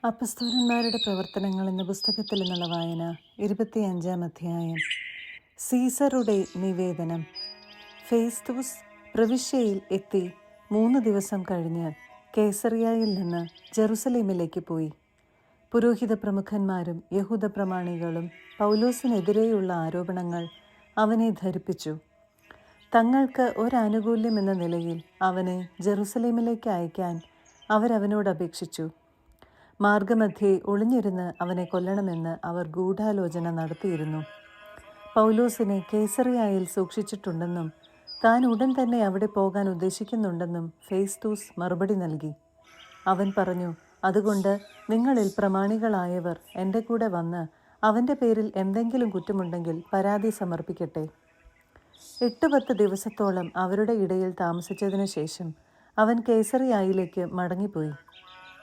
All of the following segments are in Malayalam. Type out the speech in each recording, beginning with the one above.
അപ്പസ്തോലന്മാരുടെ പ്രവർത്തനങ്ങൾ എന്ന പുസ്തകത്തിൽ നിന്നുള്ള വായന 25-ാം അധ്യായം. സീസറുടെ നിവേദനം. ഫേസ്തൂസ് പ്രവിശ്യയിൽ എത്തി 3 ദിവസം കഴിഞ്ഞ് കേസറിയായിൽ നിന്ന് ജെറുസലേമിലേക്ക് പോയി. പുരോഹിത പ്രമുഖന്മാരും യഹൂദ പ്രമാണികളും പൗലോസിനെതിരെയുള്ള ആരോപണങ്ങൾ അവനെ ധരിപ്പിച്ചു. തങ്ങൾക്ക് ഒരാനുകൂല്യം എന്ന നിലയിൽ അവനെ ജെറുസലേമിലേക്ക് അയക്കാൻ അവരവനോട് അപേക്ഷിച്ചു. മാർഗമധ്യേ ഒളിഞ്ഞിരുന്ന് അവനെ കൊല്ലണമെന്ന് അവർ ഗൂഢാലോചന നടത്തിയിരുന്നു. പൗലോസിനെ കേസറിയായിൽ സൂക്ഷിച്ചിട്ടുണ്ടെന്നും താൻ ഉടൻ തന്നെ അവിടെ പോകാൻ ഉദ്ദേശിക്കുന്നുണ്ടെന്നും ഫേസ്തൂസ് മറുപടി നൽകി. അവൻ പറഞ്ഞു, അതുകൊണ്ട് നിങ്ങളിൽ പ്രമാണികളായവർ എൻ്റെ കൂടെ വന്ന് അവൻ്റെ പേരിൽ എന്തെങ്കിലും കുറ്റമുണ്ടെങ്കിൽ പരാതി സമർപ്പിക്കട്ടെ. 8-10 ദിവസത്തോളം അവരുടെ ഇടയിൽ താമസിച്ചതിനു ശേഷം അവൻ കേസറിയായിലേക്ക് മടങ്ങിപ്പോയി.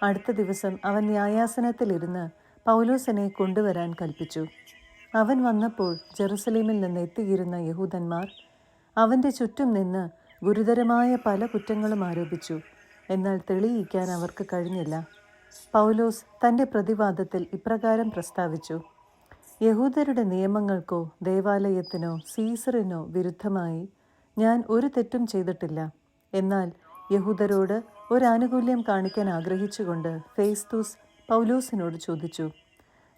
അടുത്ത ദിവസം അവൻ ന്യായാസനത്തിലിരുന്ന് പൗലോസിനെ കൊണ്ടുവരാൻ കൽപ്പിച്ചു. അവൻ വന്നപ്പോൾ ജെറുസലേമിൽ നിന്ന് എത്തിയിരുന്ന യഹൂദന്മാർ അവൻ്റെ ചുറ്റും നിന്ന് ഗുരുതരമായ പല കുറ്റങ്ങളും ആരോപിച്ചു. എന്നാൽ തെളിയിക്കാൻ അവർക്ക് കഴിഞ്ഞില്ല. പൗലോസ് തൻ്റെ പ്രതിവാദത്തിൽ ഇപ്രകാരം പ്രസ്താവിച്ചു: യഹൂദരുടെ നിയമങ്ങൾക്കോ ദേവാലയത്തിനോ സീസറിനോ വിരുദ്ധമായി ഞാൻ ഒരു തെറ്റും ചെയ്തിട്ടില്ല. എന്നാൽ യഹൂദരോട് ഒരാനുകൂല്യം കാണിക്കാൻ ആഗ്രഹിച്ചുകൊണ്ട് ഫേസ്തൂസ് പൗലോസിനോട് ചോദിച്ചു,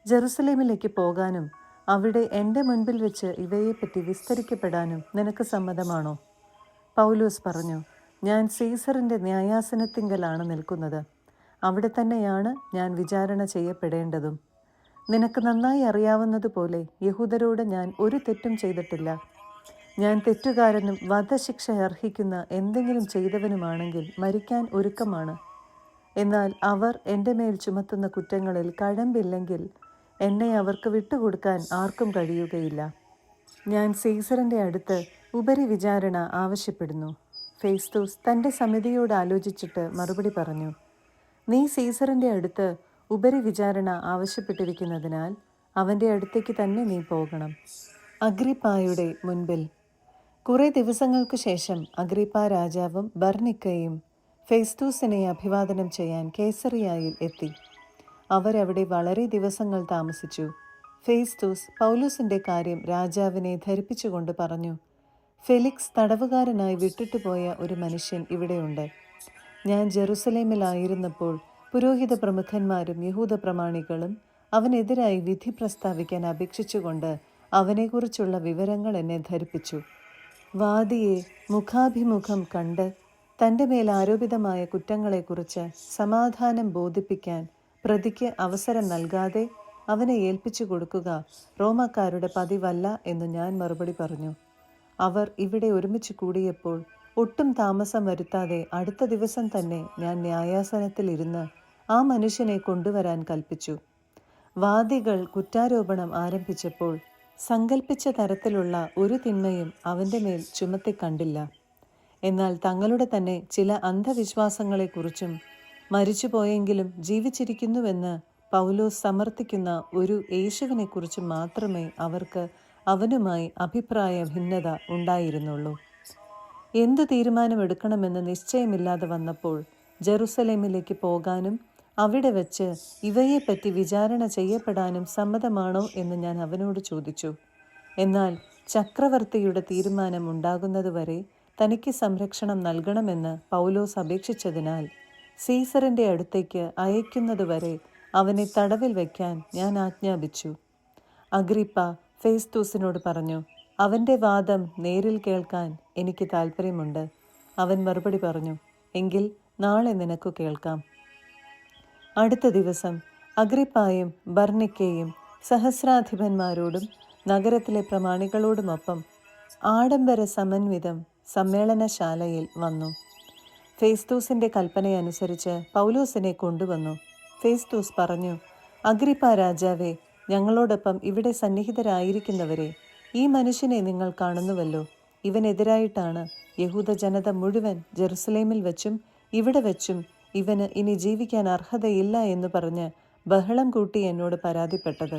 ജെറുസലേമിലേക്ക് പോകാനും അവിടെ എൻ്റെ മുൻപിൽ വെച്ച് ഇവയെപ്പറ്റി വിസ്തരിക്കപ്പെടാനും നിനക്ക് സമ്മതമാണോ? പൗലോസ് പറഞ്ഞു, ഞാൻ സീസറിൻ്റെ ന്യായാസനത്തിങ്കലാണ് നിൽക്കുന്നത്. അവിടെ തന്നെയാണ് ഞാൻ വിചാരണ ചെയ്യപ്പെടേണ്ടതും. നിനക്ക് നന്നായി അറിയാവുന്നതുപോലെ യഹൂദരോട് ഞാൻ ഒരു തെറ്റും ചെയ്തിട്ടില്ല. ഞാൻ തെറ്റുകാരനും വധശിക്ഷ അർഹിക്കുന്ന എന്തെങ്കിലും ചെയ്തവനുമാണെങ്കിൽ മരിക്കാൻ ഒരുക്കമാണ്. എന്നാൽ അവർ എൻ്റെ മേൽ ചുമത്തുന്ന കുറ്റങ്ങളിൽ കഴമ്പില്ലെങ്കിൽ എന്നെ അവർക്ക് വിട്ടുകൊടുക്കാൻ ആർക്കും കഴിയുകയില്ല. ഞാൻ സീസറിൻ്റെ അടുത്ത് ഉപരിവിചാരണ ആവശ്യപ്പെടുന്നു. ഫേസ്തൂസ് തൻ്റെ സമിതിയോട് ആലോചിച്ചിട്ട് മറുപടി പറഞ്ഞു, നീ സീസറിൻ്റെ അടുത്ത് ഉപരിവിചാരണ ആവശ്യപ്പെട്ടിരിക്കുന്നതിനാൽ അവൻ്റെ അടുത്തേക്ക് തന്നെ നീ പോകണം. അഗ്രിപ്പായുടെ മുൻപിൽ. കുറേ ദിവസങ്ങൾക്കു ശേഷം അഗ്രിപ്പാ രാജാവും ബർനിക്കയും ഫേസ്തൂസിനെ അഭിവാദനം ചെയ്യാൻ കേസറിയായിൽ എത്തി. അവരവിടെ വളരെ ദിവസങ്ങൾ താമസിച്ചു. ഫേസ്തൂസ് പൗലോസിൻ്റെ കാര്യം രാജാവിനെ ധരിപ്പിച്ചുകൊണ്ട് പറഞ്ഞു, ഫെലിക്സ് തടവുകാരനായി വിട്ടിട്ടു പോയ ഒരു മനുഷ്യൻ ഇവിടെയുണ്ട്. ഞാൻ ജെറുസലേമിലായിരുന്നപ്പോൾ പുരോഹിത പ്രമുഖന്മാരും യഹൂദ പ്രമാണികളും അവനെതിരായി വിധി പ്രസ്താവിക്കാൻ അപേക്ഷിച്ചുകൊണ്ട് അവനെക്കുറിച്ചുള്ള വിവരങ്ങൾ എന്നെ ധരിപ്പിച്ചു. വാദിയെ മുഖാഭിമുഖം കണ്ട് തൻ്റെ മേൽ ആരോപിതമായ കുറ്റങ്ങളെക്കുറിച്ച് സമാധാനം ബോധിപ്പിക്കാൻ പ്രതിക്ക് അവസരം നൽകാതെ അവനെ ഏൽപ്പിച്ചു കൊടുക്കുക റോമാക്കാരുടെ പതിവല്ല എന്ന് ഞാൻ മറുപടി പറഞ്ഞു. അവർ ഇവിടെ ഒരുമിച്ച് കൂടിയപ്പോൾ ഒട്ടും താമസം വരുത്താതെ അടുത്ത ദിവസം തന്നെ ഞാൻ ന്യായാസനത്തിലിരുന്ന് ആ മനുഷ്യനെ കൊണ്ടുവരാൻ കൽപ്പിച്ചു. വാദികൾ കുറ്റാരോപണം ആരംഭിച്ചപ്പോൾ സങ്കൽപ്പിച്ച തരത്തിലുള്ള ഒരു തിന്മയും അവൻ്റെ മേൽ ചുമത്തിക്കണ്ടില്ല. എന്നാൽ തങ്ങളുടെ തന്നെ ചില അന്ധവിശ്വാസങ്ങളെക്കുറിച്ചും മരിച്ചുപോയെങ്കിലും ജീവിച്ചിരിക്കുന്നുവെന്ന് പൗലോസ് സമർത്ഥിക്കുന്ന ഒരു യേശുവിനെക്കുറിച്ചും മാത്രമേ അവർക്ക് അവനുമായി അഭിപ്രായ ഭിന്നത ഉണ്ടായിരുന്നുള്ളൂ. എന്തു തീരുമാനമെടുക്കണമെന്ന് നിശ്ചയമില്ലാതെ വന്നപ്പോൾ ജെറുസലേമിലേക്ക് പോകാനും അവിടെ വച്ച് ഇവയെപ്പറ്റി വിചാരണ ചെയ്യപ്പെടാനും സമ്മതമാണോ എന്ന് ഞാൻ അവനോട് ചോദിച്ചു. എന്നാൽ ചക്രവർത്തിയുടെ തീരുമാനം ഉണ്ടാകുന്നതുവരെ തനിക്ക് സംരക്ഷണം നൽകണമെന്ന് പൗലോസ് അപേക്ഷിച്ചതിനാൽ സീസറിൻ്റെ അടുത്തേക്ക് അയക്കുന്നതുവരെ അവനെ തടവിൽ വയ്ക്കാൻ ഞാൻ ആജ്ഞാപിച്ചു. അഗ്രിപ്പ ഫേസ്തൂസിനോട് പറഞ്ഞു, അവൻ്റെ വാദം നേരിൽ കേൾക്കാൻ എനിക്ക് താല്പര്യമുണ്ട്. അവൻ മറുപടി പറഞ്ഞു, എങ്കിൽ നാളെ നിനക്കു കേൾക്കാം. അടുത്ത ദിവസം അഗ്രിപ്പായും ബർനിക്കയും സഹസ്രാധിപന്മാരോടും നഗരത്തിലെ പ്രമാണികളോടുമൊപ്പം ആഡംബര സമന്വിതം സമ്മേളനശാലയിൽ വന്നു. ഫേസ്തൂസിൻ്റെ കൽപ്പനയനുസരിച്ച് പൗലോസിനെ കൊണ്ടുവന്നു. ഫേസ്തൂസ് പറഞ്ഞു, അഗ്രിപ്പാ രാജാവേ, ഞങ്ങളോടൊപ്പം ഇവിടെ സന്നിഹിതരായിരിക്കുന്നവരെ, ഈ മനുഷ്യനെ നിങ്ങൾ കാണുന്നുവല്ലോ. ഇവനെതിരായിട്ടാണ് യഹൂദ ജനത മുഴുവൻ ജെറുസലേമിൽ വെച്ചും ഇവിടെ വെച്ചും ഇവന് ഇനി ജീവിക്കാൻ അർഹതയില്ല എന്ന് പറഞ്ഞ് ബഹളം കൂട്ടി എന്നോട് പരാതിപ്പെട്ടത്.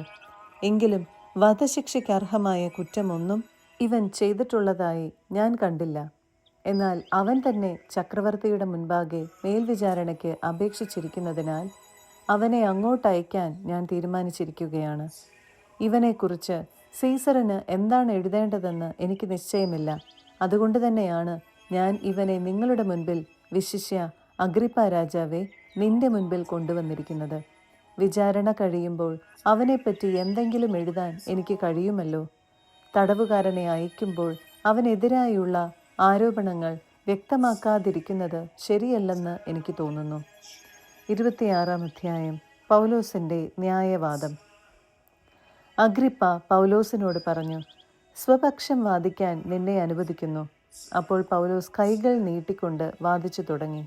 എങ്കിലും വധശിക്ഷയ്ക്ക് അർഹമായ കുറ്റമൊന്നും ഇവൻ ചെയ്തിട്ടുള്ളതായി ഞാൻ കണ്ടില്ല. എന്നാൽ അവൻ തന്നെ ചക്രവർത്തിയുടെ മുൻപാകെ മേൽവിചാരണയ്ക്ക് അപേക്ഷിച്ചിരിക്കുന്നതിനാൽ അവനെ അങ്ങോട്ടയക്കാൻ ഞാൻ തീരുമാനിച്ചിരിക്കുകയാണ്. ഇവനെക്കുറിച്ച് സീസറിന് എന്താണ് എഴുതേണ്ടതെന്ന് എനിക്ക് നിശ്ചയമില്ല. അതുകൊണ്ട് തന്നെയാണ് ഞാൻ ഇവനെ നിങ്ങളുടെ മുൻപിൽ, വിശിഷ്യ അഗ്രിപ്പാ രാജാവെ, നിന്റെ മുൻപിൽ കൊണ്ടുവന്നിരിക്കുന്നത്. വിചാരണ കഴിയുമ്പോൾ അവനെപ്പറ്റി എന്തെങ്കിലും എഴുതാൻ എനിക്ക് കഴിയുമല്ലോ. തടവുകാരനെ അയക്കുമ്പോൾ അവനെതിരായുള്ള ആരോപണങ്ങൾ വ്യക്തമാക്കാതിരിക്കുന്നത് ശരിയല്ലെന്ന് എനിക്ക് തോന്നുന്നു. 26-ാം അധ്യായം. പൗലോസിൻ്റെ ന്യായവാദം. അഗ്രിപ്പ പൗലോസിനോട് പറഞ്ഞു, സ്വപക്ഷം വാദിക്കാൻ നിന്നെ അനുവദിക്കുന്നു. അപ്പോൾ പൗലോസ് കൈകൾ നീട്ടിക്കൊണ്ട് വാദിച്ചു തുടങ്ങി.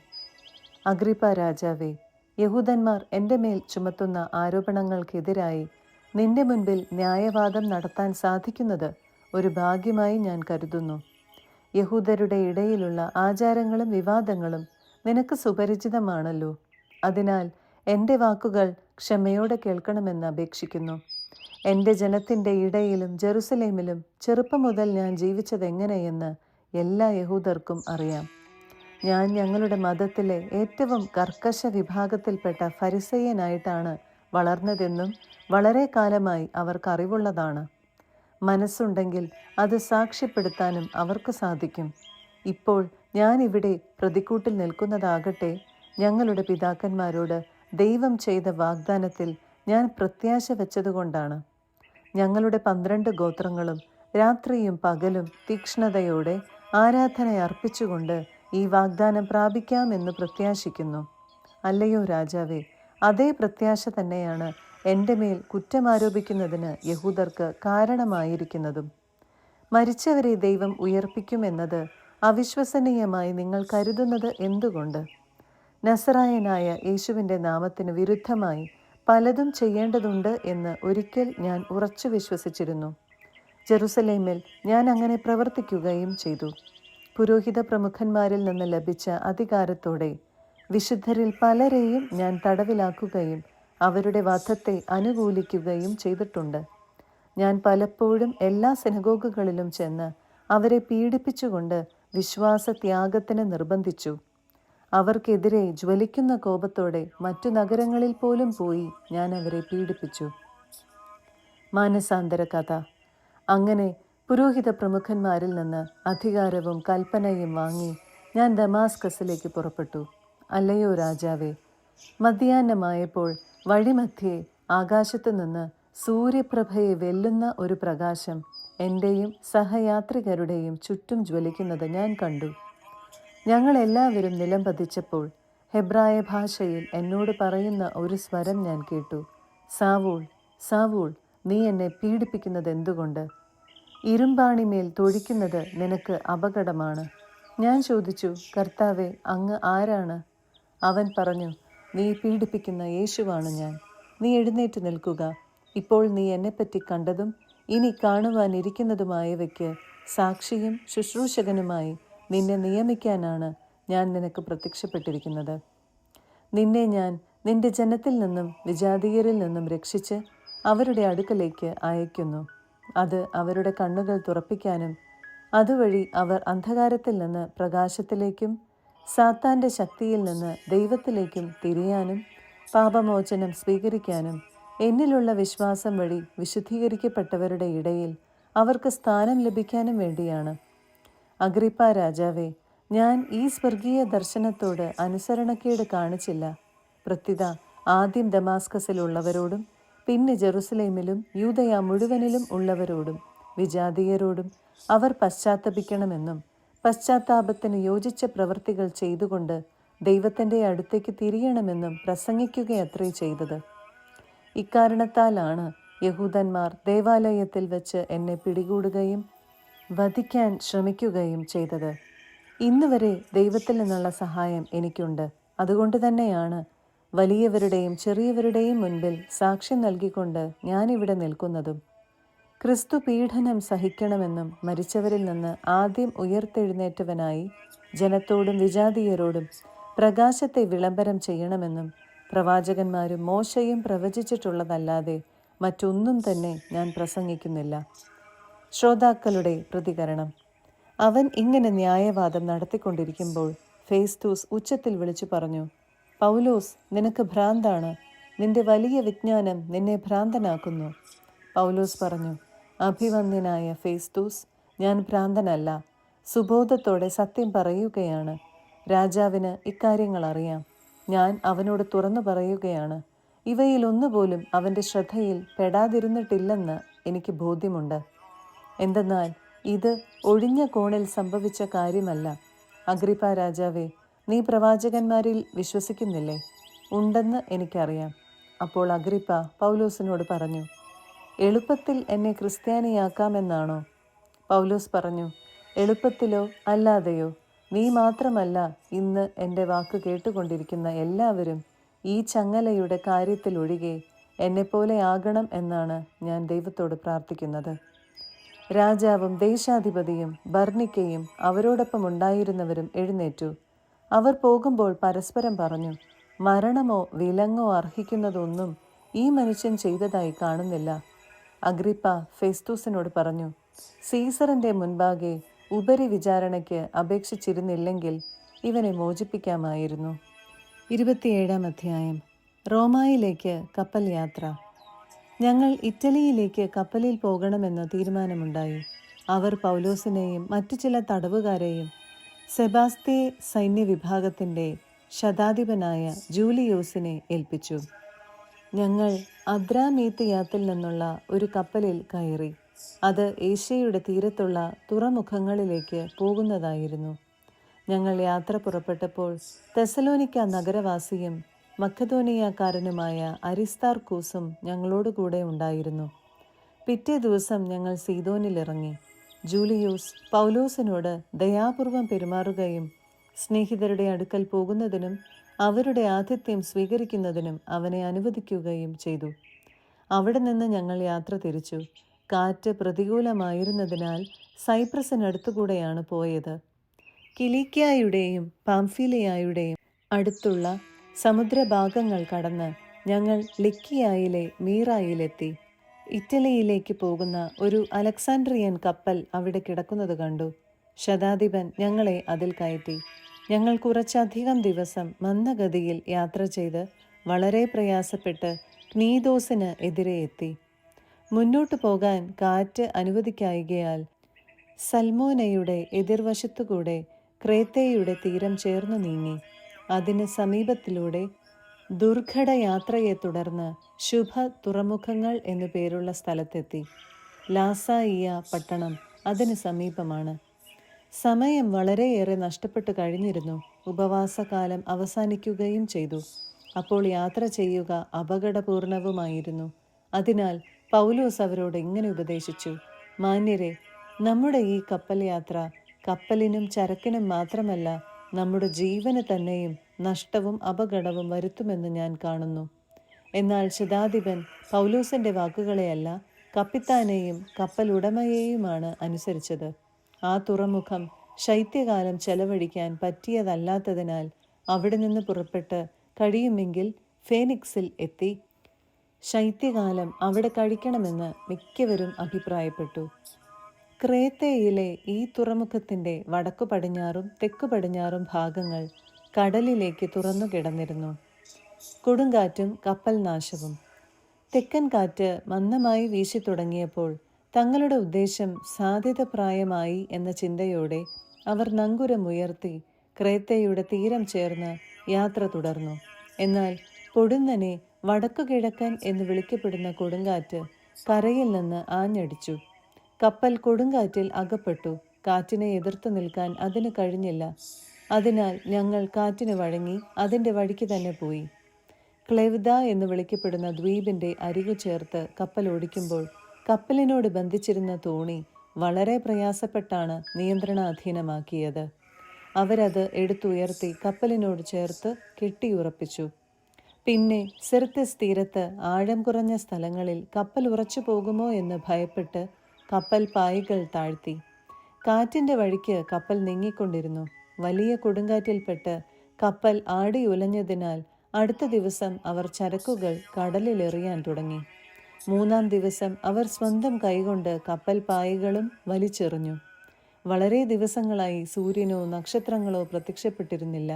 അഗ്രിപ്പ രാജാവേ, യഹൂദന്മാർ എൻ്റെ മേൽ ചുമത്തുന്ന ആരോപണങ്ങൾക്കെതിരായി നിന്റെ മുൻപിൽ ന്യായവാദം നടത്താൻ സാധിക്കുന്നത് ഒരു ഭാഗ്യമായി ഞാൻ കരുതുന്നു. യഹൂദരുടെ ഇടയിലുള്ള ആചാരങ്ങളും വിവാദങ്ങളും നിനക്ക് സുപരിചിതമാണല്ലോ. അതിനാൽ എൻ്റെ വാക്കുകൾ ക്ഷമയോടെ കേൾക്കണമെന്ന് അപേക്ഷിക്കുന്നു. എൻ്റെ ജനത്തിൻ്റെ ഇടയിലും ജെറുസലേമിലും ചെറുപ്പം മുതൽ ഞാൻ ജീവിച്ചതെങ്ങനെയെന്ന് എല്ലാ യഹൂദർക്കും അറിയാം. ഞാൻ ഞങ്ങളുടെ മതത്തിലെ ഏറ്റവും കർക്കശ വിഭാഗത്തിൽപ്പെട്ട ഫരിസേയനായിട്ടാണ് വളർന്നതെന്നും വളരെ കാലമായി അവർക്കറിവുള്ളതാണ്. മനസ്സുണ്ടെങ്കിൽ അത് സാക്ഷ്യപ്പെടുത്താനും അവർക്ക് സാധിക്കും. ഇപ്പോൾ ഞാൻ ഇവിടെ പ്രതിക്കൂട്ടിൽ നിൽക്കുന്നതാകട്ടെ, ഞങ്ങളുടെ പിതാക്കന്മാരോട് ദൈവം ചെയ്ത വാഗ്ദാനത്തിൽ ഞാൻ പ്രത്യാശ വെച്ചതുകൊണ്ടാണ്. ഞങ്ങളുടെ 12 ഗോത്രങ്ങളും രാത്രിയും പകലും തീക്ഷ്ണതയോടെ ആരാധന അർപ്പിച്ചുകൊണ്ട് ഈ വാഗ്ദാനം പ്രാപിക്കാമെന്ന് പ്രത്യാശിക്കുന്നു. അല്ലയോ രാജാവേ, അതേ പ്രത്യാശ തന്നെയാണ് എൻ്റെ മേൽ കുറ്റമാരോപിക്കുന്നതിന് യഹൂദർക്ക് കാരണമായിരിക്കുന്നതും. മരിച്ചവരെ ദൈവം ഉയർപ്പിക്കുമെന്നത് അവിശ്വസനീയമായി നിങ്ങൾ കരുതുന്നത് എന്തുകൊണ്ട്? നസറായനായ യേശുവിൻ്റെ നാമത്തിന് വിരുദ്ധമായി പലതും ചെയ്യേണ്ടതുണ്ട് എന്ന് ഒരിക്കൽ ഞാൻ ഉറച്ചു വിശ്വസിച്ചിരുന്നു. ജെറുസലേമിൽ ഞാൻ അങ്ങനെ പ്രവർത്തിക്കുകയും ചെയ്തു. പുരോഹിത പ്രമുഖന്മാരിൽ നിന്ന് ലഭിച്ച അധികാരത്തോടെ വിശുദ്ധരിൽ പലരെയും ഞാൻ തടവിലാക്കുകയും അവരുടെ വധത്തെ അനുകൂലിക്കുകയും ചെയ്തിട്ടുണ്ട്. ഞാൻ പലപ്പോഴും എല്ലാ സിനഗോഗുകളിലും ചെന്ന് അവരെ പീഡിപ്പിച്ചുകൊണ്ട് വിശ്വാസത്യാഗത്തിന് നിർബന്ധിച്ചു. അവർക്കെതിരെ ജ്വലിക്കുന്ന കോപത്തോടെ മറ്റു നഗരങ്ങളിൽ പോലും പോയി ഞാൻ അവരെ പീഡിപ്പിച്ചു. മാനസാന്തര കഥ. അങ്ങനെ പുരോഹിത പ്രമുഖന്മാരിൽ നിന്ന് അധികാരവും കൽപ്പനയും വാങ്ങി ഞാൻ ദമാസ്കസിലേക്ക് പുറപ്പെട്ടു. അല്ലയോ രാജാവേ, മധ്യാഹ്നമായപ്പോൾ വഴിമധ്യേ ആകാശത്തു നിന്ന് സൂര്യപ്രഭയെ വെല്ലുന്ന ഒരു പ്രകാശം എൻ്റെയും സഹയാത്രികരുടെയും ചുറ്റും ജ്വലിക്കുന്നത് ഞാൻ കണ്ടു. ഞങ്ങളെല്ലാവരും നിലം പതിച്ചപ്പോൾ ഹെബ്രായ ഭാഷയിൽ എന്നോട് പറയുന്ന ഒരു സ്വരം ഞാൻ കേട്ടു. സാവൂൾ, സാവൂൾ, നീ എന്നെ പീഡിപ്പിക്കുന്നത് എന്തുകൊണ്ട്? ഇരുമ്പാണിമേൽ തൊഴിക്കുന്നത് നിനക്ക് അപകടമാണ്. ഞാൻ ചോദിച്ചു, കർത്താവേ, അങ്ങ് ആരാണ്? അവൻ പറഞ്ഞു, നീ പീഡിപ്പിക്കുന്ന യേശുവാണ് ഞാൻ. നീ എഴുന്നേറ്റ് നിൽക്കുക. ഇപ്പോൾ നീ എന്നെപ്പറ്റി കണ്ടതും ഇനി കാണുവാനിരിക്കുന്നതുമായവയ്ക്ക് സാക്ഷിയും ശുശ്രൂഷകനുമായി നിന്നെ നിയമിക്കാനാണ് ഞാൻ നിനക്ക് പ്രത്യക്ഷപ്പെട്ടിരിക്കുന്നത്. നിന്നെ ഞാൻ നിന്റെ ജനത്തിൽ നിന്നും വിജാതീയരിൽ നിന്നും രക്ഷിച്ച് അവരുടെ അടുക്കലേക്ക് അയക്കുന്നു. അത് അവരുടെ കണ്ണുകൾ തുറപ്പിക്കാനും അതുവഴി അവർ അന്ധകാരത്തിൽ നിന്ന് പ്രകാശത്തിലേക്കും സാത്താൻ്റെ ശക്തിയിൽ നിന്ന് ദൈവത്തിലേക്കും തിരിയാനും പാപമോചനം സ്വീകരിക്കാനും എന്നിലുള്ള വിശ്വാസം വഴി വിശുദ്ധീകരിക്കപ്പെട്ടവരുടെ ഇടയിൽ അവർക്ക് സ്ഥാനം ലഭിക്കാനും വേണ്ടിയാണ്. അഗ്രിപ്പാ രാജാവേ, ഞാൻ ഈ സ്വർഗീയ ദർശനത്തോട് അനുസരണക്കേട് കാണിച്ചില്ല. പ്രത്യുത ആദ്യം ദമാസ്കസിലുള്ളവരോടും പിന്നെ ജെറുസലേമിലും യൂദയ മുഴുവനിലും ഉള്ളവരോടും വിജാതീയരോടും അവർ പശ്ചാത്തപിക്കണമെന്നും പശ്ചാത്താപത്തിന് യോജിച്ച പ്രവൃത്തികൾ ചെയ്തുകൊണ്ട് ദൈവത്തിൻ്റെ അടുത്തേക്ക് തിരിയണമെന്നും പ്രസംഗിക്കുകയത്രേ ചെയ്തത്. ഇക്കാരണത്താലാണ് യഹൂദന്മാർ ദേവാലയത്തിൽ വെച്ച് എന്നെ പിടികൂടുകയും വധിക്കാൻ ശ്രമിക്കുകയും ചെയ്തത്. ഇന്നുവരെ ദൈവത്തിൽ നിന്നുള്ള സഹായം എനിക്കുണ്ട്. അതുകൊണ്ട് തന്നെയാണ് വലിയവരുടെയും ചെറിയവരുടെയും മുൻപിൽ സാക്ഷ്യം നൽകിക്കൊണ്ട് ഞാനിവിടെ നിൽക്കുന്നതും. ക്രിസ്തു പീഡനം സഹിക്കണമെന്നും മരിച്ചവരിൽ നിന്ന് ആദ്യം ഉയർത്തെഴുന്നേറ്റവനായി ജനത്തോടും വിജാതീയരോടും പ്രകാശത്തെ വിളംബരം ചെയ്യണമെന്നും പ്രവാചകന്മാരും മോശയും പ്രവചിച്ചിട്ടുള്ളതല്ലാതെ മറ്റൊന്നും തന്നെ ഞാൻ പ്രസംഗിക്കുന്നില്ല. ശ്രോതാക്കളുടെ പ്രതികരണം. അവൻ ഇങ്ങനെ ന്യായവാദം നടത്തിക്കൊണ്ടിരിക്കുമ്പോൾ ഫേസ്തൂസ് ഉച്ചത്തിൽ വിളിച്ചു പറഞ്ഞു, പൗലോസ്, നിനക്ക് ഭ്രാന്താണ്. നിന്റെ വലിയ വിജ്ഞാനം നിന്നെ ഭ്രാന്തനാക്കുന്നു. പൗലോസ് പറഞ്ഞു, അഭിവന്ദ്യനായ ഫേസ്തൂസ്, ഞാൻ ഭ്രാന്തനല്ല, സുബോധത്തോടെ സത്യം പറയുകയാണ്. രാജാവിന് ഇക്കാര്യങ്ങൾ അറിയാം. ഞാൻ അവനോട് തുറന്നു പറയുകയാണ്. ഇവയിൽ ഒന്നുപോലും അവൻ്റെ ശ്രദ്ധയിൽ പെടാതിരുന്നിട്ടില്ലെന്ന് എനിക്ക് ബോധ്യമുണ്ട്. എന്തെന്നാൽ ഇത് ഒഴിഞ്ഞ കോണിൽ സംഭവിച്ച കാര്യമല്ല. അഗ്രിപ്പ രാജാവേ, നീ പ്രവാചകന്മാരിൽ വിശ്വസിക്കുന്നില്ലേ? ഉണ്ടെന്ന് എനിക്കറിയാം. അപ്പോൾ അഗ്രിപ്പ പൗലോസിനോട് പറഞ്ഞു, എളുപ്പത്തിൽ എന്നെ ക്രിസ്ത്യാനിയാക്കാമെന്നാണോ? പൗലോസ് പറഞ്ഞു, എളുപ്പത്തിലോ അല്ലാതെയോ നീ മാത്രമല്ല, ഇന്ന് എൻ്റെ വാക്ക് കേട്ടുകൊണ്ടിരിക്കുന്ന എല്ലാവരും ഈ ചങ്ങലയുടെ കാര്യത്തിലൊഴികെ എന്നെപ്പോലെ ആകണം എന്നാണ് ഞാൻ ദൈവത്തോട് പ്രാർത്ഥിക്കുന്നത്. രാജാവും ദേശാധിപതിയും ബർണിക്കയും അവരോടൊപ്പം ഉണ്ടായിരുന്നവരും എഴുന്നേറ്റു. അവർ പോകുമ്പോൾ പരസ്പരം പറഞ്ഞു, മരണമോ വിലങ്ങോ അർഹിക്കുന്നതൊന്നും ഈ മനുഷ്യൻ ചെയ്തതായി കാണുന്നില്ല. അഗ്രിപ്പ ഫെസ്തൂസിനോട് പറഞ്ഞു, സീസറിൻ്റെ മുൻപാകെ ഉപരി വിചാരണയ്ക്ക് അപേക്ഷിച്ചിരുന്നില്ലെങ്കിൽ ഇവനെ മോചിപ്പിക്കാമായിരുന്നു. 27-ാം അധ്യായം. റോമായിലേക്ക് കപ്പൽ യാത്ര. ഞങ്ങൾ ഇറ്റലിയിലേക്ക് കപ്പലിൽ പോകണമെന്ന് തീരുമാനമുണ്ടായി. അവർ പൗലോസിനെയും മറ്റു ചില തടവുകാരെയും സെബാസ്ത്യേ സൈന്യവിഭാഗത്തിൻ്റെ ശതാധിപനായ ജൂലിയോസിനെ ഏൽപ്പിച്ചു. ഞങ്ങൾ അദ്രാമീത്തിയാത്തിൽ നിന്നുള്ള ഒരു കപ്പലിൽ കയറി. അത് ഏഷ്യയുടെ തീരത്തുള്ള തുറമുഖങ്ങളിലേക്ക് പോകുന്നതായിരുന്നു. ഞങ്ങൾ യാത്ര പുറപ്പെട്ടപ്പോൾ തെസലോനിക്ക നഗരവാസിയും മക്കതോനിയക്കാരനുമായ അരിസ്താർക്കൂസും ഞങ്ങളോടുകൂടെ ഉണ്ടായിരുന്നു. പിറ്റേ ദിവസം ഞങ്ങൾ സീദോനിലിറങ്ങി. ജൂലിയൂസ് പൗലോസിനോട് ദയാപൂർവം പെരുമാറുകയും സ്നേഹിതരുടെ അടുക്കൽ പോകുന്നതിനും അവരുടെ ആതിഥ്യം സ്വീകരിക്കുന്നതിനും അവനെ അനുവദിക്കുകയും ചെയ്തു. അവിടെ നിന്ന് ഞങ്ങൾ യാത്ര തിരിച്ചു. കാറ്റ് പ്രതികൂലമായിരുന്നതിനാൽ സൈപ്രസിനടുത്തുകൂടെയാണ് പോയത്. കിലിക്യായുടെയും പാംഫിലിയായുടെയും അടുത്തുള്ള സമുദ്രഭാഗങ്ങൾ കടന്ന് ഞങ്ങൾ ലിക്കിയായിലെ മീറായിലെത്തി. ഇറ്റലിയിലേക്ക് പോകുന്ന ഒരു അലക്സാൻഡ്രിയൻ കപ്പൽ അവിടെ കിടക്കുന്നത് കണ്ടു. ശതാധിപൻ ഞങ്ങളെ അതിൽ കയറ്റി. ഞങ്ങൾ കുറച്ചധികം ദിവസം മന്ദഗതിയിൽ യാത്ര ചെയ്ത് വളരെ പ്രയാസപ്പെട്ട് ക്നീദോസിന് എതിരെ എത്തി. മുന്നോട്ടു പോകാൻ കാറ്റ് അനുവദിക്കായികയാൽ സൽമോനയുടെ എതിർവശത്തുകൂടെ ക്രേത്തയുടെ തീരം ചേർന്നു നീങ്ങി. അതിന് സമീപത്തിലൂടെ ദുർഘടയാത്രയെ തുടർന്ന് ശുഭ തുറമുഖങ്ങൾ എന്നു പേരുള്ള സ്ഥലത്തെത്തി. ലാസായിയ പട്ടണം അതിന് സമീപമാണ്. സമയം വളരെയേറെ നഷ്ടപ്പെട്ടു കഴിഞ്ഞിരുന്നു. ഉപവാസകാലം അവസാനിക്കുകയും ചെയ്തു. അപ്പോൾ യാത്ര ചെയ്യുക അപകടപൂർണവുമായിരുന്നു. അതിനാൽ പൗലോസ് അവരോട് ഇങ്ങനെ ഉപദേശിച്ചു, മാന്യരെ, നമ്മുടെ ഈ കപ്പൽ യാത്ര കപ്പലിനും ചരക്കിനും മാത്രമല്ല, നമ്മുടെ ജീവന് തന്നെയും നഷ്ടവും അപകടവും വരുത്തുമെന്ന് ഞാൻ കാണുന്നു. എന്നാൽ ശതാധിപൻ പൗലോസിൻ്റെ വാക്കുകളെയല്ല, കപ്പിത്താനെയും കപ്പലുടമയെയുമാണ് അനുസരിച്ചത്. ആ തുറമുഖം ശൈത്യകാലം ചെലവഴിക്കാൻ പറ്റിയതല്ലാത്തതിനാൽ അവിടെ നിന്ന് പുറപ്പെട്ട് കഴിയുമെങ്കിൽ ഫേനിക്സിൽ എത്തി ശൈത്യകാലം അവിടെ കഴിക്കണമെന്ന് മിക്കവരും അഭിപ്രായപ്പെട്ടു. ക്രേത്തയിലെ ഈ തുറമുഖത്തിൻ്റെ വടക്കു പടിഞ്ഞാറും തെക്കു പടിഞ്ഞാറും ഭാഗങ്ങൾ കടലിലേക്ക് തുറന്നു കിടന്നിരുന്നു. കൊടുങ്കാറ്റും കപ്പൽ നാശവും. തെക്കൻ കാറ്റ് മന്ദമായി വീശി തുടങ്ങിയപ്പോൾ തങ്ങളുടെ ഉദ്ദേശം സാധ്യതപ്രായമായി എന്ന ചിന്തയോടെ അവർ നങ്കുരമുയർത്തി ക്രേത്തയുടെ തീരം ചേർന്ന് യാത്ര തുടർന്നു. എന്നാൽ പൊടുന്നനെ വടക്കുകിഴക്കൻ എന്ന് വിളിക്കപ്പെടുന്ന കൊടുങ്കാറ്റ് കരയിൽ നിന്ന് ആഞ്ഞടിച്ചു. കപ്പൽ കൊടുങ്കാറ്റിൽ അകപ്പെട്ടു. കാറ്റിനെ എതിർത്തു നിൽക്കാൻ അതിന് കഴിഞ്ഞില്ല. അതിനാൽ ഞങ്ങൾ കാറ്റിന് വഴങ്ങി അതിൻ്റെ വഴിക്ക് തന്നെ പോയി. ക്ലെവ്ദ എന്ന് വിളിക്കപ്പെടുന്ന ദ്വീപിൻ്റെ അരികു ചേർത്ത് കപ്പൽ ഓടിക്കുമ്പോൾ കപ്പലിനോട് ബന്ധിച്ചിരുന്ന തോണി വളരെ പ്രയാസപ്പെട്ടാണ് നിയന്ത്രണാധീനമാക്കിയത്. അവരത് എടുത്തുയർത്തി കപ്പലിനോട് ചേർത്ത് കെട്ടിയുറപ്പിച്ചു. പിന്നെ സിർത്തിസ് തീരത്ത് ആഴം കുറഞ്ഞ സ്ഥലങ്ങളിൽ കപ്പൽ ഉറച്ചു പോകുമോ എന്ന് ഭയപ്പെട്ട് കപ്പൽ പായികൾ താഴ്ത്തി. കാറ്റിൻ്റെ വഴിക്ക് കപ്പൽ നീങ്ങിക്കൊണ്ടിരുന്നു. വലിയ കൊടുങ്കാറ്റിൽപ്പെട്ട് കപ്പൽ ആടി ഉലഞ്ഞതിനാൽ അടുത്ത ദിവസം അവർ ചരക്കുകൾ കടലിലെറിയാൻ തുടങ്ങി. 3-ാം ദിവസം അവർ സ്വന്തം കൈകൊണ്ട് കപ്പൽ പായികളും വലിച്ചെറിഞ്ഞു. വളരെ ദിവസങ്ങളായി സൂര്യനോ നക്ഷത്രങ്ങളോ പ്രത്യക്ഷപ്പെട്ടിരുന്നില്ല.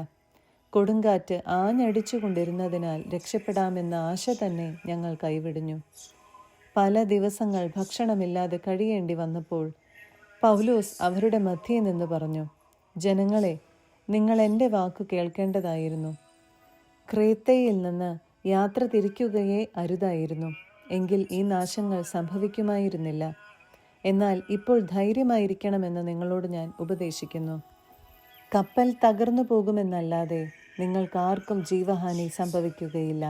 കൊടുങ്കാറ്റ് ആഞ്ഞടിച്ചു കൊണ്ടിരുന്നതിനാൽ രക്ഷപ്പെടാമെന്ന ആശ തന്നെ ഞങ്ങൾ കൈവിടിഞ്ഞു. പല ദിവസങ്ങൾ ഭക്ഷണമില്ലാതെ കഴിയേണ്ടി വന്നപ്പോൾ പൗലോസ് അവരുടെ മധ്യേ നിന്ന് പറഞ്ഞു, ജനങ്ങളെ, നിങ്ങൾ എൻ്റെ വാക്കു കേൾക്കേണ്ടതായിരുന്നു. ക്രേത്തയിൽ നിന്ന് യാത്ര തിരിക്കുകയേ അരുതായിരുന്നു, എങ്കിൽ ഈ നാശങ്ങൾ സംഭവിക്കുമായിരുന്നില്ല. എന്നാൽ ഇപ്പോൾ ധൈര്യമായിരിക്കണമെന്ന് നിങ്ങളോട് ഞാൻ ഉപദേശിക്കുന്നു. കപ്പൽ തകർന്നു പോകുമെന്നല്ലാതെ നിങ്ങൾക്കാർക്കും ജീവഹാനി സംഭവിക്കുകയില്ല.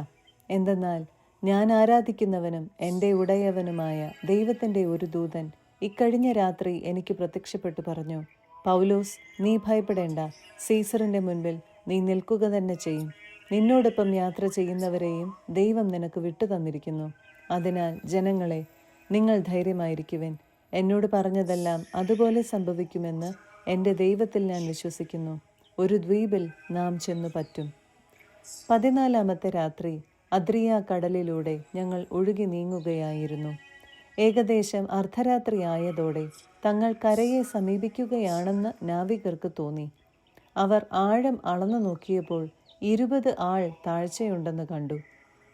എന്തെന്നാൽ ഞാൻ ആരാധിക്കുന്നവനും എൻ്റെ ഉടയവനുമായ ദൈവത്തിൻ്റെ ഒരു ദൂതൻ ഇക്കഴിഞ്ഞ രാത്രി എനിക്ക് പ്രത്യക്ഷപ്പെട്ടു പറഞ്ഞു, പൗലോസ്, നീ ഭയപ്പെടേണ്ട. സീസറിൻ്റെ മുൻപിൽ നീ നിൽക്കുക തന്നെ ചെയ്യും. നിന്നോടൊപ്പം യാത്ര ചെയ്യുന്നവരെയും ദൈവം നിനക്ക് വിട്ടുതന്നിരിക്കുന്നു. അതിനാൽ ജനങ്ങളെ, നിങ്ങൾ ധൈര്യമായിരിക്കുവിൻ. എന്നോട് പറഞ്ഞതെല്ലാം അതുപോലെ സംഭവിക്കുമെന്ന് എൻ്റെ ദൈവത്തിൽ ഞാൻ വിശ്വസിക്കുന്നു. ഒരു ദ്വീപിൽ നാം ചെന്നു പറ്റും. 14-ാമത്തെ രാത്രി അദ്രിയ കടലിലൂടെ ഞങ്ങൾ ഒഴുകി നീങ്ങുകയായിരുന്നു. ഏകദേശം അർദ്ധരാത്രി ആയതോടെ തങ്ങൾ കരയെ സമീപിക്കുകയാണെന്ന് നാവികർക്ക് തോന്നി. അവർ ആഴം അളന്നു നോക്കിയപ്പോൾ 20 ആൾ താഴ്ചയുണ്ടെന്ന് കണ്ടു.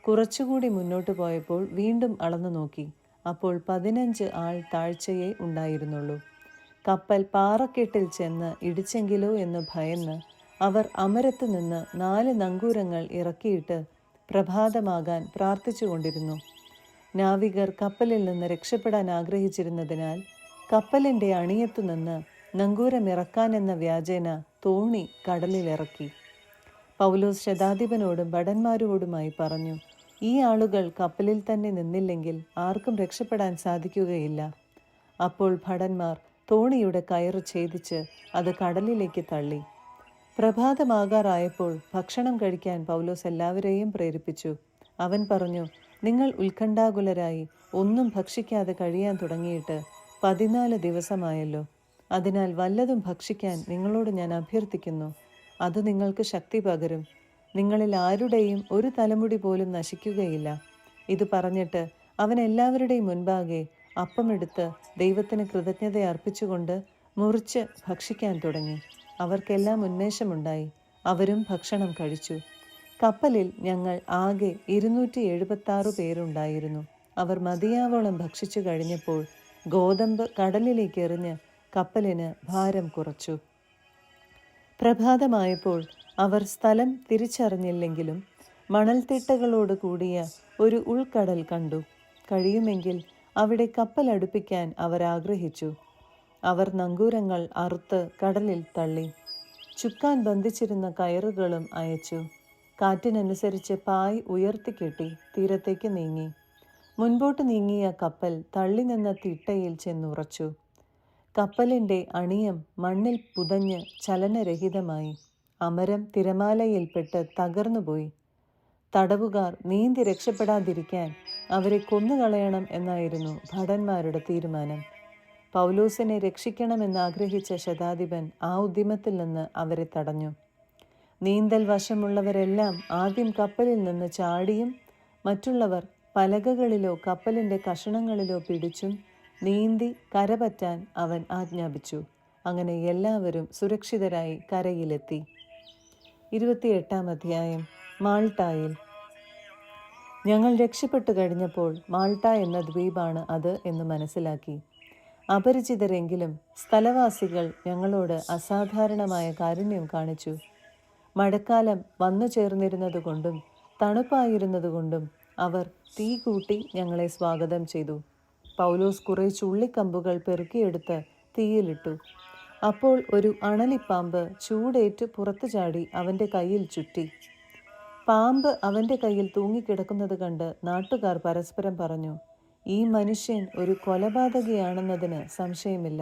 കുറച്ചുകൂടി മുന്നോട്ട് പോയപ്പോൾ വീണ്ടും അളന്നു നോക്കി. അപ്പോൾ 15 ആൾ താഴ്ചയേ ഉണ്ടായിരുന്നുള്ളൂ. കപ്പൽ പാറക്കെട്ടിൽ ചെന്ന് ഇടിച്ചെങ്കിലോ എന്ന് ഭയന്ന് അവർ അമരത്ത് നിന്ന് 4 നങ്കൂരങ്ങൾ ഇറക്കിയിട്ട് പ്രഭാതമാകാൻ പ്രാർത്ഥിച്ചുകൊണ്ടിരുന്നു. നാവികർ കപ്പലിൽ നിന്ന് രക്ഷപ്പെടാൻ ആഗ്രഹിച്ചിരുന്നതിനാൽ കപ്പലിൻ്റെ അണിയത്തു നിന്ന് നങ്കൂരമിറക്കാനെന്ന വ്യാജേന തോണി കടലിലിറക്കി. പൗലോസ് ശതാധിപനോടും ഭടന്മാരോടുമായി പറഞ്ഞു, ഈ ആളുകൾ കപ്പലിൽ തന്നെ നിന്നില്ലെങ്കിൽ ആർക്കും രക്ഷപ്പെടാൻ സാധിക്കുകയില്ല. അപ്പോൾ ഭടന്മാർ തോണിയുടെ കയറ് ഛേദിച്ച് അത് കടലിലേക്ക് തള്ളി. പ്രഭാതമാകാറായപ്പോൾ ഭക്ഷണം കഴിക്കാൻ പൗലോസ് എല്ലാവരെയും പ്രേരിപ്പിച്ചു. അവൻ പറഞ്ഞു, നിങ്ങൾ ഉത്കണ്ഠാകുലരായി ഒന്നും ഭക്ഷിക്കാതെ കഴിയാൻ തുടങ്ങിയിട്ട് 14 ദിവസമായല്ലോ. അതിനാൽ വല്ലതും ഭക്ഷിക്കാൻ നിങ്ങളോട് ഞാൻ അഭ്യർത്ഥിക്കുന്നു. അത് നിങ്ങൾക്ക് ശക്തി പകരും. നിങ്ങളിൽ ആരുടെയും ഒരു തലമുടി പോലും നശിക്കുകയില്ല. ഇത് പറഞ്ഞിട്ട് അവൻ എല്ലാവരുടെയും മുൻപാകെ അപ്പമെടുത്ത് ദൈവത്തിന് കൃതജ്ഞത അർപ്പിച്ചുകൊണ്ട് മുറിച്ച് ഭക്ഷിക്കാൻ തുടങ്ങി. അവർക്കെല്ലാം ഉന്മേഷമുണ്ടായി. അവരും ഭക്ഷണം കഴിച്ചു. കപ്പലിൽ ഞങ്ങൾ ആകെ 276 പേരുണ്ടായിരുന്നു. അവർ മതിയാവോളം ഭക്ഷിച്ചു കഴിഞ്ഞപ്പോൾ ഗോതമ്പ് കടലിലേക്ക് എറിഞ്ഞ് കപ്പലിന് ഭാരം കുറച്ചു. പ്രഭാതമായപ്പോൾ അവർ സ്ഥലം തിരിച്ചറിഞ്ഞില്ലെങ്കിലും മണൽത്തിട്ടകളോട് കൂടിയ ഒരു ഉൾക്കടൽ കണ്ടു. കഴിയുമെങ്കിൽ അവിടെ കപ്പൽ അടുപ്പിക്കാൻ അവർ ആഗ്രഹിച്ചു. അവർ നങ്കൂരങ്ങൾ അറുത്ത് കടലിൽ തള്ളി. ചുക്കാൻ ബന്ധിച്ചിരുന്ന കയറുകളും അയച്ചു. കാറ്റിനനുസരിച്ച് പായ് ഉയർത്തിക്കെട്ടി തീരത്തേക്ക് നീങ്ങി. മുൻപോട്ട് നീങ്ങിയ കപ്പൽ തള്ളി നിന്ന തിട്ടയിൽ ചെന്നുറച്ചു. കപ്പലിൻ്റെ അണിയം മണ്ണിൽ പുതഞ്ഞ് ചലനരഹിതമായി. അമരം തിരമാലയിൽപ്പെട്ട് തകർന്നുപോയി. തടവുകാർ നീന്തി രക്ഷപ്പെടാതിരിക്കാൻ അവരെ കൊന്നുകളയണം എന്നായിരുന്നു ഭടന്മാരുടെ തീരുമാനം. പൗലോസിനെ രക്ഷിക്കണമെന്നാഗ്രഹിച്ച ശതാധിപൻ ആ ഉദ്യമത്തിൽ നിന്ന് അവരെ തടഞ്ഞു. നീന്തൽ വശമുള്ളവരെല്ലാം ആദ്യം കപ്പലിൽ നിന്ന് ചാടിയും മറ്റുള്ളവർ പലകകളിലോ കപ്പലിൻ്റെ കഷണങ്ങളിലോ പിടിച്ചും നീന്തി കരപറ്റാൻ അവൻ ആജ്ഞാപിച്ചു. അങ്ങനെ എല്ലാവരും സുരക്ഷിതരായി കരയിലെത്തി. 28-ാം അധ്യായം. മാൾട്ടായിൽ. ഞങ്ങൾ രക്ഷപ്പെട്ടു കഴിഞ്ഞപ്പോൾ മാൾട്ട എന്ന ദ്വീപാണ് അത് എന്ന് മനസ്സിലാക്കി. അപരിചിതരെങ്കിലും സ്ഥലവാസികൾ ഞങ്ങളോട് അസാധാരണമായ കാരുണ്യം കാണിച്ചു. മഴക്കാലം വന്നു ചേർന്നിരുന്നതുകൊണ്ടും തണുപ്പായിരുന്നതുകൊണ്ടും അവർ തീ കൂട്ടി ഞങ്ങളെ സ്വാഗതം ചെയ്തു. പൗലോസ് കുറേ ചുള്ളിക്കമ്പുകൾ പെറുക്കിയെടുത്ത് തീയിലിട്ടു. അപ്പോൾ ഒരു അണലിപ്പാമ്പ് ചൂടേറ്റ് പുറത്തു ചാടി അവൻ്റെ കയ്യിൽ ചുറ്റി. പാമ്പ് അവൻ്റെ കയ്യിൽ തൂങ്ങിക്കിടക്കുന്നത് കണ്ട് നാട്ടുകാർ പരസ്പരം പറഞ്ഞു, ഈ മനുഷ്യൻ ഒരു കൊലപാതകിയാണെന്നതിന് സംശയമില്ല.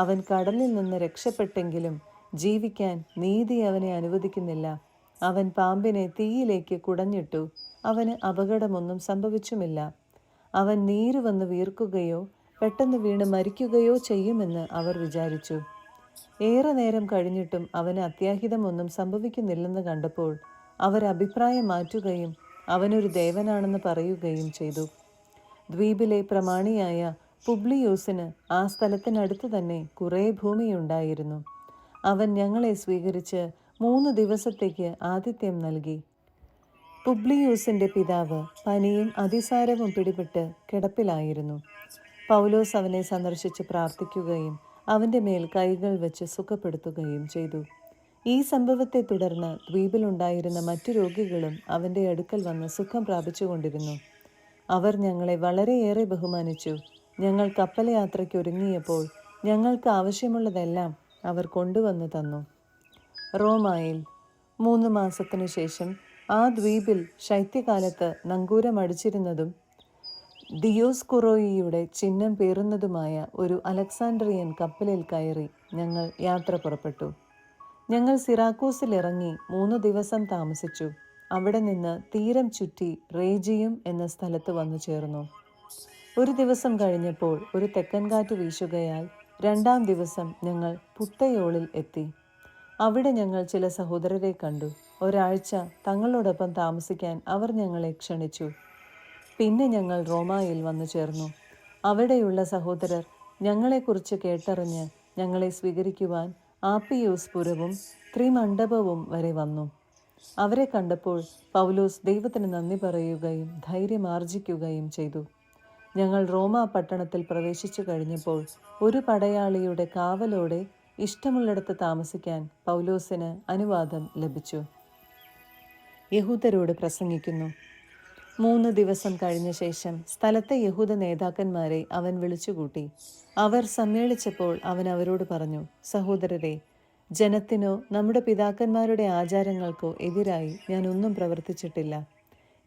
അവൻ കടലിൽ നിന്ന് രക്ഷപ്പെട്ടെങ്കിലും ജീവിക്കാൻ നീതി അവനെ അനുവദിക്കുന്നില്ല. അവൻ പാമ്പിനെ തീയിലേക്ക് കുടഞ്ഞിട്ടു. അവന് അപകടമൊന്നും സംഭവിച്ചുമില്ല. അവൻ നീര് വന്ന് വീർക്കുകയോ പെട്ടെന്ന് വീണ് മരിക്കുകയോ ചെയ്യുമെന്ന് അവർ വിചാരിച്ചു. ഏറെ നേരം കഴിഞ്ഞിട്ടും അവന് അത്യാഹിതമൊന്നും സംഭവിക്കുന്നില്ലെന്ന് കണ്ടപ്പോൾ അവർ അഭിപ്രായം മാറ്റുകയും അവനൊരു ദേവനാണെന്ന് പറയുകയും ചെയ്തു. ദ്വീപിലെ പ്രമാണിയായ പുബ്ലിയൂസിന് ആ സ്ഥലത്തിനടുത്ത് തന്നെ കുറേ ഭൂമിയുണ്ടായിരുന്നു. അവൻ ഞങ്ങളെ സ്വീകരിച്ച് 3 ദിവസത്തേക്ക് ആതിഥ്യം നൽകി. പുബ്ലിയൂസിന്റെ പിതാവ് പനിയും അതിസാരവും പിടിപെട്ട് കിടപ്പിലായിരുന്നു. പൗലോസ് അവനെ സന്ദർശിച്ച് പ്രാർത്ഥിക്കുകയും അവന്റെ മേൽ കൈകൾ വെച്ച് സുഖപ്പെടുത്തുകയും ചെയ്തു. ഈ സംഭവത്തെ തുടർന്ന് ദ്വീപിലുണ്ടായിരുന്ന മറ്റു രോഗികളും അവന്റെ അടുക്കൽ വന്ന് സുഖം പ്രാപിച്ചുകൊണ്ടിരുന്നു. അവർ ഞങ്ങളെ വളരെയേറെ ബഹുമാനിച്ചു. ഞങ്ങൾ കപ്പലയാത്രയ്ക്ക് ഒരുങ്ങിയപ്പോൾ ഞങ്ങൾക്ക് ആവശ്യമുള്ളതെല്ലാം അവർ കൊണ്ടുവന്നു തന്നു. റോമായിൽ 3 മാസത്തിനു ശേഷം ആ ദ്വീപിൽ ശൈത്യകാലത്ത് നങ്കൂരമടിച്ചിരുന്നതും ദിയോസ്കുറോയിയുടെ ചിഹ്നം പേറുന്നതുമായ ഒരു അലക്സാണ്ട്രിയൻ കപ്പലിൽ കയറി ഞങ്ങൾ യാത്ര പുറപ്പെട്ടു. ഞങ്ങൾ സിറാക്കൂസിൽ ഇറങ്ങി 3 ദിവസം താമസിച്ചു. അവിടെ നിന്ന് തീരം ചുറ്റി റേജിയം എന്ന സ്ഥലത്ത് വന്നു ചേർന്നു. ഒരു ദിവസം കഴിഞ്ഞപ്പോൾ ഒരു തെക്കൻ കാറ്റ് വീശുകയാൽ 2-ാം ദിവസം ഞങ്ങൾ പുത്തയോളിൽ എത്തി. അവിടെ ഞങ്ങൾ ചില സഹോദരരെ കണ്ടു. ഒരാഴ്ച തങ്ങളോടൊപ്പം താമസിക്കാൻ അവർ ഞങ്ങളെ ക്ഷണിച്ചു. പിന്നെ ഞങ്ങൾ റോമായിൽ വന്നു ചേർന്നു. അവിടെയുള്ള സഹോദരർ ഞങ്ങളെക്കുറിച്ച് കേട്ടറിഞ്ഞ് ഞങ്ങളെ സ്വീകരിക്കുവാൻ ആപ്പിയൂസ് പുരവും ത്രിമണ്ഡപവും വരെ വന്നു. അവരെ കണ്ടപ്പോൾ പൗലോസ് ദൈവത്തിന് നന്ദി പറയുകയും ധൈര്യമാർജിക്കുകയും ചെയ്തു. ഞങ്ങൾ റോമ പട്ടണത്തിൽ പ്രവേശിച്ചു കഴിഞ്ഞപ്പോൾ ഒരു പടയാളിയുടെ കാവലോടെ ഇഷ്ടമുള്ളിടത്ത് താമസിക്കാൻ പൗലോസിന് അനുവാദം ലഭിച്ചു. യഹൂദരോട് പ്രസംഗിക്കുന്നു. 3 ദിവസം കഴിഞ്ഞ ശേഷം സ്ഥലത്തെ യഹൂദ നേതാക്കന്മാരെ അവൻ വിളിച്ചുകൂട്ടി. അവർ സമ്മേളിച്ചപ്പോൾ അവൻ അവരോട് പറഞ്ഞു, സഹോദരരെ, ജനത്തിനോ നമ്മുടെ പിതാക്കന്മാരുടെ ആചാരങ്ങൾക്കോ എതിരായി ഞാൻ ഒന്നും പ്രവർത്തിച്ചിട്ടില്ല.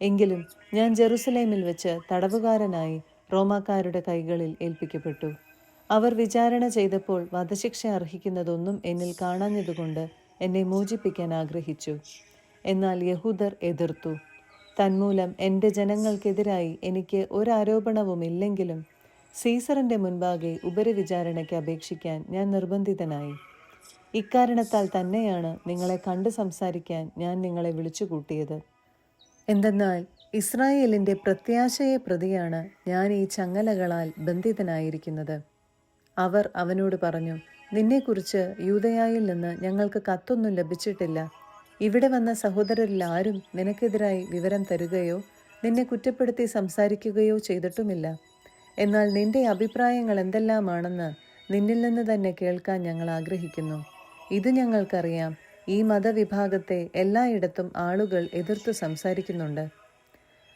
എങ്കിലും ഞാൻ ജെറുസലേമിൽ വെച്ച് തടവുകാരനായി റോമാക്കാരുടെ കൈകളിൽ ഏൽപ്പിക്കപ്പെട്ടു. അവർ വിചാരണ ചെയ്തപ്പോൾ വധശിക്ഷ അർഹിക്കുന്നതൊന്നും എന്നിൽ കാണാഞ്ഞതുകൊണ്ട് എന്നെ മോചിപ്പിക്കാൻ ആഗ്രഹിച്ചു. എന്നാൽ യഹൂദർ എതിർത്തു. തന്മൂലം എൻ്റെ ജനങ്ങൾക്കെതിരായി എനിക്ക് ഒരാരോപണവുമില്ലെങ്കിലും സീസറിൻ്റെ മുൻപാകെ ഉപരിവിചാരണയ്ക്ക് അപേക്ഷിക്കാൻ ഞാൻ നിർബന്ധിതനായി. ഇക്കാരണത്താൽ തന്നെയാണ് നിങ്ങളെ കണ്ട് സംസാരിക്കാൻ ഞാൻ നിങ്ങളെ വിളിച്ചുകൂട്ടിയത്. എന്തെന്നാൽ ഇസ്രായേലിൻ്റെ പ്രത്യാശയെ പ്രതിയാണ് ഞാൻ ഈ ചങ്ങലകളാൽ ബന്ധിതനായിരിക്കുന്നത്. അവർ അവനോട് പറഞ്ഞു, നിന്നെക്കുറിച്ച് യൂദയായിൽ നിന്ന് ഞങ്ങൾക്ക് കത്തൊന്നും ലഭിച്ചിട്ടില്ല. ഇവിടെ വന്ന സഹോദരരിൽ ആരും നിനക്കെതിരായി വിവരം തരുകയോ നിന്നെ കുറ്റപ്പെടുത്തി സംസാരിക്കുകയോ ചെയ്തിട്ടുമില്ല. എന്നാൽ നിന്റെ അഭിപ്രായങ്ങൾ എന്തെല്ലാമാണെന്ന് നിന്നിൽ നിന്ന് തന്നെ കേൾക്കാൻ ഞങ്ങൾ ആഗ്രഹിക്കുന്നു. ഇത് ഞങ്ങൾക്കറിയാം, ഈ മതവിഭാഗത്തെ എല്ലായിടത്തും ആളുകൾ എതിർത്തു സംസാരിക്കുന്നുണ്ട്.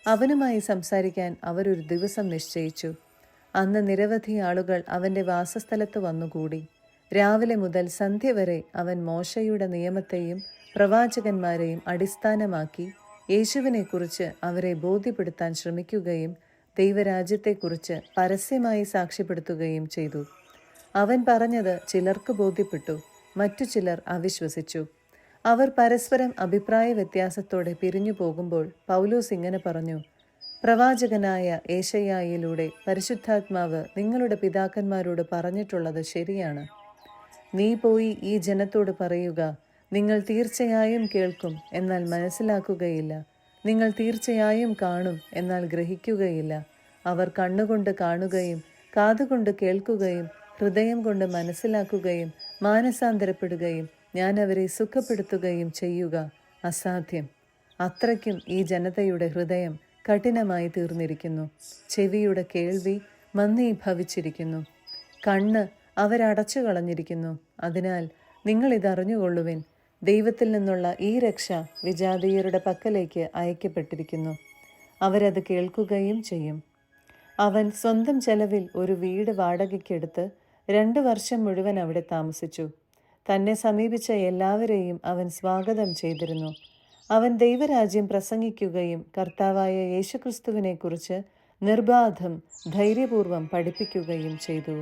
അവനുമായി സംസാരിക്കാൻ അവരൊരു ദിവസം നിശ്ചയിച്ചു. അന്ന് നിരവധി ആളുകൾ അവൻ്റെ വാസസ്ഥലത്ത് വന്നുകൂടി. രാവിലെ മുതൽ സന്ധ്യ വരെ അവൻ മോശയുടെ നിയമത്തെയും പ്രവാചകന്മാരെയും അടിസ്ഥാനമാക്കി യേശുവിനെക്കുറിച്ച് അവരെ ബോധ്യപ്പെടുത്താൻ ശ്രമിക്കുകയും ദൈവരാജ്യത്തെക്കുറിച്ച് പരസ്യമായി സാക്ഷ്യപ്പെടുത്തുകയും ചെയ്തു. അവൻ പറഞ്ഞത് ചിലർക്ക് ബോധ്യപ്പെട്ടു, മറ്റു ചിലർ അവിശ്വസിച്ചു. അവർ പരസ്പരം അഭിപ്രായ വ്യത്യാസത്തോടെ പിരിഞ്ഞു പോകുമ്പോൾ പൗലോസ് ഇങ്ങനെ പറഞ്ഞു, പ്രവാചകനായ ഏശയ്യായിലൂടെ പരിശുദ്ധാത്മാവ് നിങ്ങളുടെ പിതാക്കന്മാരോട് പറഞ്ഞിട്ടുള്ളത് ശരിയാണ്. നീ പോയി ഈ ജനത്തോട് പറയുക, നിങ്ങൾ തീർച്ചയായും കേൾക്കും, എന്നാൽ മനസ്സിലാക്കുകയില്ല. നിങ്ങൾ തീർച്ചയായും കാണും, എന്നാൽ ഗ്രഹിക്കുകയില്ല. അവർ കണ്ണുകൊണ്ട് കാണുകയും കാതുകൊണ്ട് കേൾക്കുകയും ഹൃദയം കൊണ്ട് മനസ്സിലാക്കുകയും മാനസാന്തരപ്പെടുകയും ഞാൻ അവരെ സുഖപ്പെടുത്തുകയും ചെയ്യുക അസാധ്യം. അത്രയ്ക്കും ഈ ജനതയുടെ ഹൃദയം കഠിനമായി തീർന്നിരിക്കുന്നു. ചെവിയുടെ കേൾവി മന്ദീഭവിച്ചിരിക്കുന്നു. കണ്ണ് അവരടച്ചു കളഞ്ഞിരിക്കുന്നു. അതിനാൽ നിങ്ങളിതറിഞ്ഞുകൊള്ളുവിൻ, ദൈവത്തിൽ നിന്നുള്ള ഈ രക്ഷ വിജാതീയരുടെ പക്കലേക്ക് അയക്കപ്പെട്ടിരിക്കുന്നു. അവരത് കേൾക്കുകയും ചെയ്യും. അവൻ സ്വന്തം ചെലവിൽ ഒരു വീട് വാടകയ്ക്കെടുത്ത് 2 വർഷം മുഴുവൻ അവിടെ താമസിച്ചു. തന്നെ സമീപിച്ച എല്ലാവരെയും അവൻ സ്വാഗതം ചെയ്തിരുന്നു. അവൻ ദൈവരാജ്യം പ്രസംഗിക്കുകയും കർത്താവായ യേശുക്രിസ്തുവിനെക്കുറിച്ച് നിർബാധം ധൈര്യപൂർവം പഠിപ്പിക്കുകയും ചെയ്തു.